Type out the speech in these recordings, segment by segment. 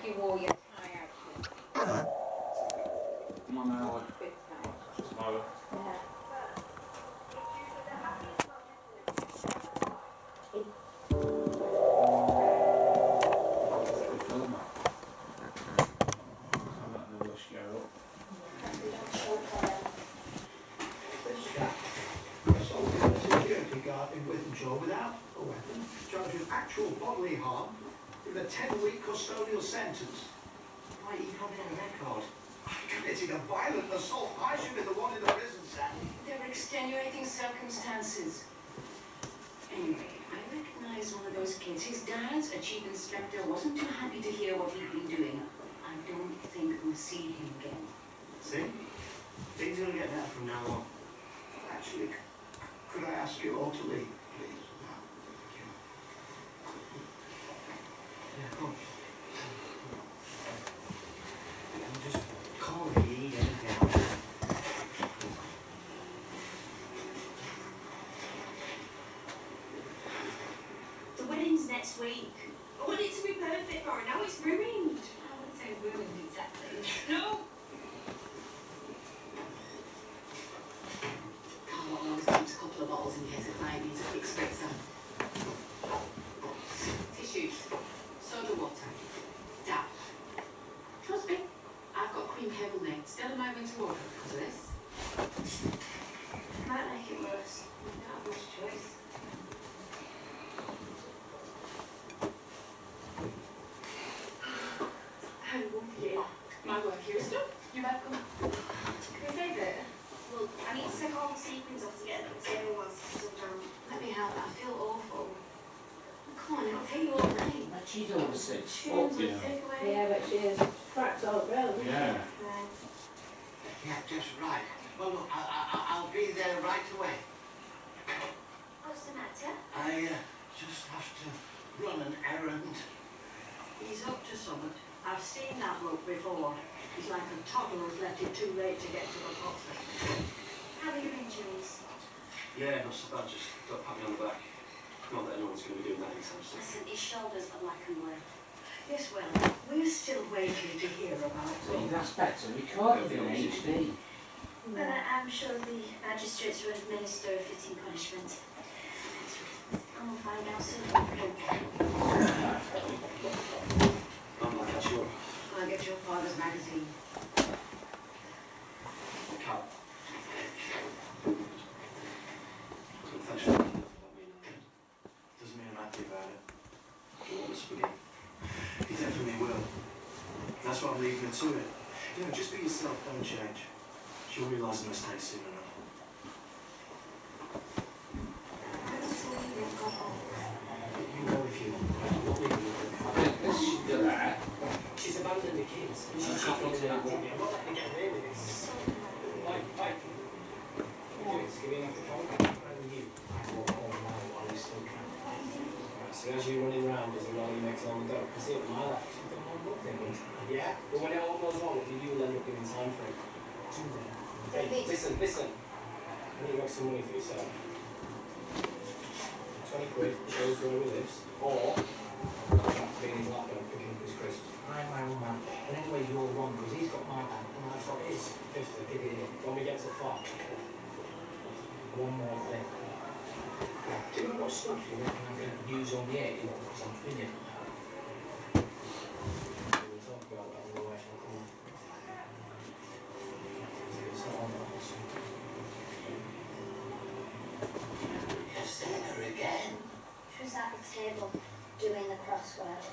like you wore your tie actually. Come on now. Big tie. Just lower. Yeah. Without a weapon, charged with actual bodily harm, with a 10-week custodial sentence. Why, he can't be on a record. I committed a violent assault. I should be the one in the prison cell. There were extenuating circumstances. Anyway, I recognise one of those kids. His dad's a chief inspector, wasn't too happy to hear what he'd been doing. I don't think we'll see him again. See? Things are going to get better from now on. Actually, could I ask you all to leave? Yeah, come. I'm just call me anything. The wedding's next week. I want it to be perfect for her. Now it's ruined. I wouldn't say ruined exactly. No! Carl always keeps a couple of bottles in case a client needs a quick spritzer. Tissues. Soda water. Dab. Trust me, I've got cream cable neck. Still in my winter wardrobe because of this. Might make it worse. I don't have much choice. I love you. My work here is done. You're welcome. Can we save it? Well, I need to take all the sequins off to get the table whilst it's still down. Let me help. I feel awful. Come on, it'll take you all night. But she's over 6 Tunes foot, with you know. takeaway. Yeah, but she is cracked all around. Yeah. Right. Yeah, just right. Well, look, I'll be there right away. What's the matter? I just have to run an errand. He's up to something. I've seen that look before. He's like a toddler who's left it too late to get to the potter. How are your injuries? Yeah, not so bad. Just got pat me on the back. Not that anyone's going to be doing that anytime soon. Listen, his shoulders are black and blue. Yes, well, we're still waiting to hear about See, it. that's better. Recorded in HD. But I'm sure the magistrates will administer a fitting punishment. And we'll find out soon. I'm not that sure. I'll get your father's magazine. Cut. Thanks for that. Doesn't mean I'm happy about it. He wants to forget. He definitely will. That's why I'm leaving her to it. You know, just be yourself, don't change. She'll realise the mistake soon enough. You know if you want. What we do. This should do that. She's abandoned the kids. She's cheating to that. I'm not letting her get rid of this. Like. Give me enough to hold. And you. I walk home now while you still can. Right, so as you're running around, does it while you make all the dough? Because it my life. You've done one good thing. Yeah? But when it all goes wrong, you will end up giving time for it. Hey, listen. I need to make some money for yourself. 20 quid shows where he lives, or that's being his lap and I'm picking up his crisps. I'm my own man. And anyway, you're wrong because he's got my bag and I've got his. Just to dig it in. When we get to far. One more thing. Do you know what stuff you reckon I'm going to use on the air? You know, because I'm thinking. We'll talk about that on the way. It's not on the house. You've seen her again. She was at the table doing the crossword.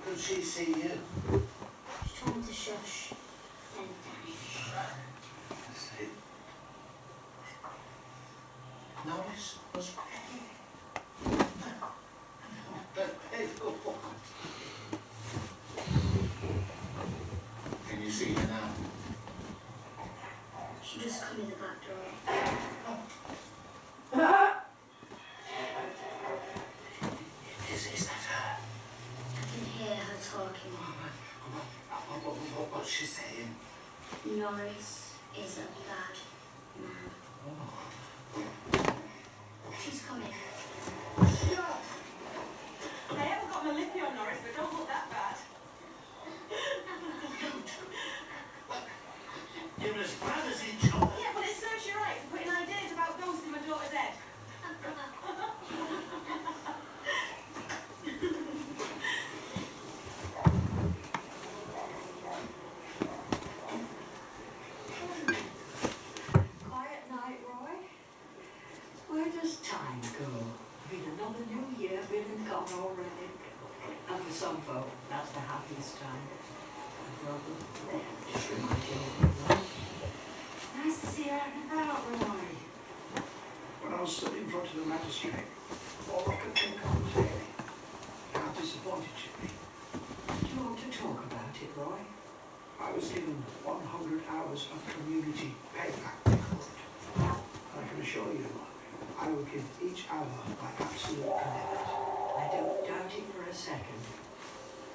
Could she see you? She told me to shush and vanish. I see. Norris was hey, oh. Can you see her now? She just come in the back door. Is that her? I can hear her talking. What's she saying? Norris is a bad man. She's coming. I haven't got my lippy on, Norris. does time go? Been another new year, been and gone already. And for some folk, that's the happiest time. And for others, just remind you of your life. Nice to see you out and about, Roy. When I was stood in front of the magistrate, all I could think of was Haley. How disappointed she'd be. Do you want to talk about it, Roy? I was given 100 hours of community payback record. I can assure you, I will give each hour my absolute commitment. I don't doubt it for a second.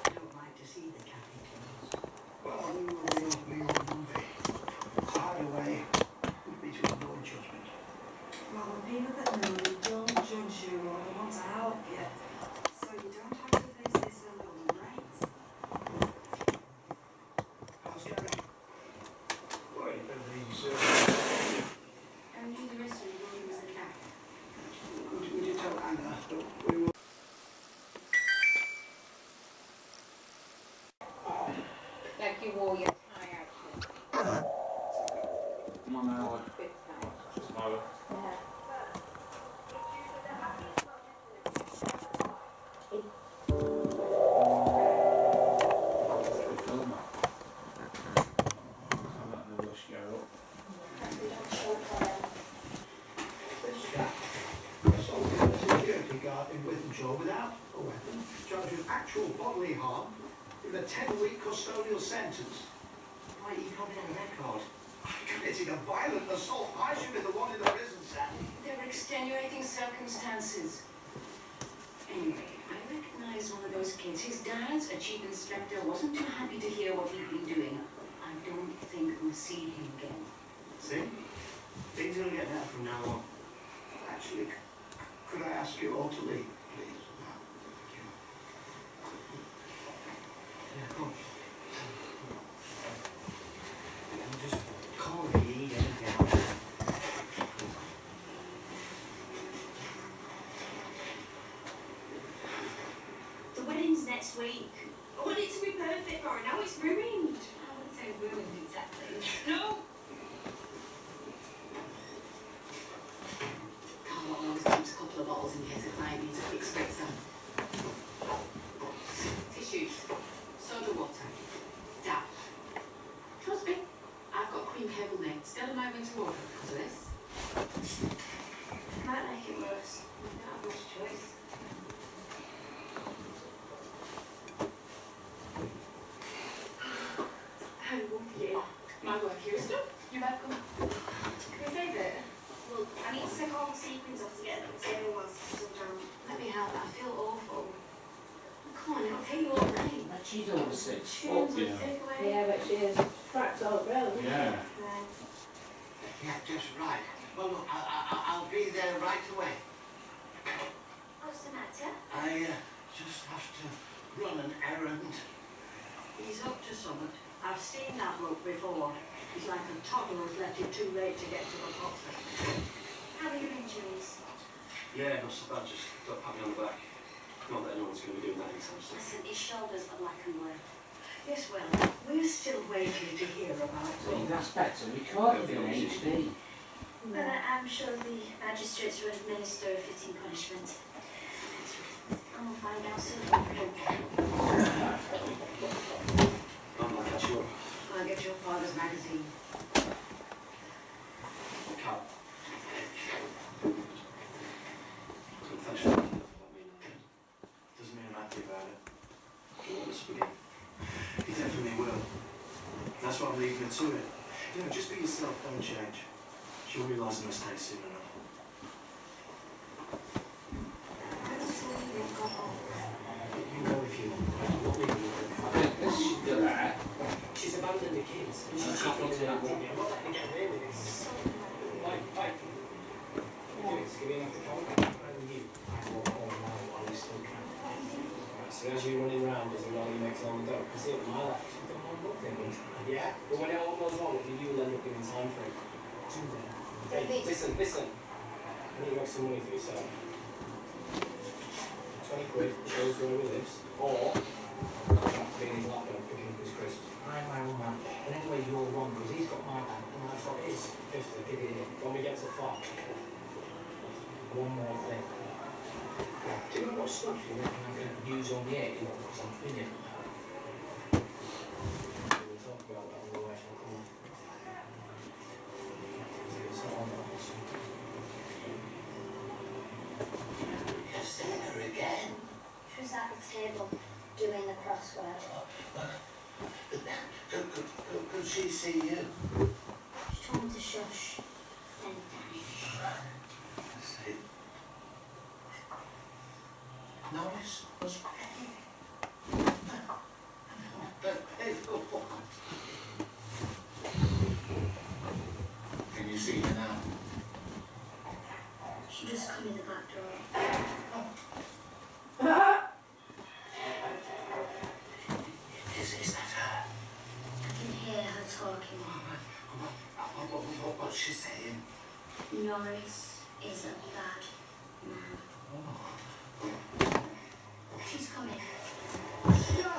I don't like to see the capitals. Well, we will be on Monday. Either way would be to avoid judgment. Well, the people that know you don't judge you or want to help you. So you don't have to face this alone, right? How's Gary? Wait, he's And you the rest of the room was the cat. would you tell Anna that we will... Like you wore your tie actually. 1 hour. Big tie. Just lower. Yeah. Film that. I'm not in a rush, go up. assaulted a security guard in Wythenshawe without a weapon, charged with actual bodily harm, with a 10-week custodial sentence. Why, you probably on record. I committed a violent assault. I should be the one in the prison cell. There were extenuating circumstances. Anyway, I recognise one of those kids. His dad's a chief inspector, wasn't too happy to hear what he'd been doing. I don't think we'll see him again. See? Things will get better from now on. Actually, could I ask you all to leave, please? Thank you. Yeah, come on. Just call me, you need anything else. The wedding's next week. I want it to be perfect for her. Now it's ruined. I wouldn't say ruined exactly. No! Carl always keeps a couple of bottles in case a client needs a quick spritzer. Tissues, soda water, dab. Trust me, I've got cream cable made. Still in my winter wardrobe because of this. Might make it worse. We don't have much choice. How do you? My work here is done. You're welcome. Can we save it? Well, I need to take all the sequins off to get it at the table whilst it's still down. Let me help. I feel awful. Come on, it'll take you all night. But she's over 6 Tunes foot, you with know. takeaway. Yeah, but she is cracked old girl, isn't she? Yeah. Yeah, just right. Well, look, I'll be there right away. What's the matter? I just have to run an errand. He's up to something. I've seen that look before. He's like a toddler who's left it too late to get to the potter. How are your injuries? Yeah, not so bad, just got pat me on the back. Not that anyone's going to be doing that anytime soon. Listen, his shoulders are black and blue. Yes, well, we're still waiting to hear about See, it. that's better. We can't do an HD. But I'm sure the magistrates will administer a fitting punishment. And we'll find out soon. I'm not that sure. I'll get your father's magazine. I can't. So thanks for letting me know. Doesn't mean I'm happy about it. Do you want us to begin? He definitely will. That's why I'm leaving her to it. You know, just be yourself, don't change. She'll realise the mistake soon enough. I'm just leaving. Go home. You know if you want. I'm not leaving you. I think this should do that. She's abandoned the kids. And she's I can't cheating do on that. me. I'm not letting her get away with this. So Like, it's giving off the contract. And you, I walk home now while you still can. Right, so as you're running around, does it while you make on the dough? Because it my life, you've done one good thing. Yeah, but when it all goes wrong, you will end up giving time for it. Hey, listen. I need to make some money for yourself. 20 quid, shows where he lives. Or, to be in his lap and picking up his crisps. I'm my own man. And anyway, you're wrong, because he's got my bag, and I've got his. 50, give it here. When we get to the farm. one more thing. Do you know what stuff you reckon I can use on the egg? Because I'm thinking. We'll talk about that on the way home. It's not on the house. You've seen her again. She was at the table doing the crossword. Could she see you? She told me to shush, then vanish. I see. Norris was ready. Hey, go on. Can you see her now? She just come in the back door. Is that her? I can hear her talking. What's she saying? Norris is a bad man. She's coming. Shut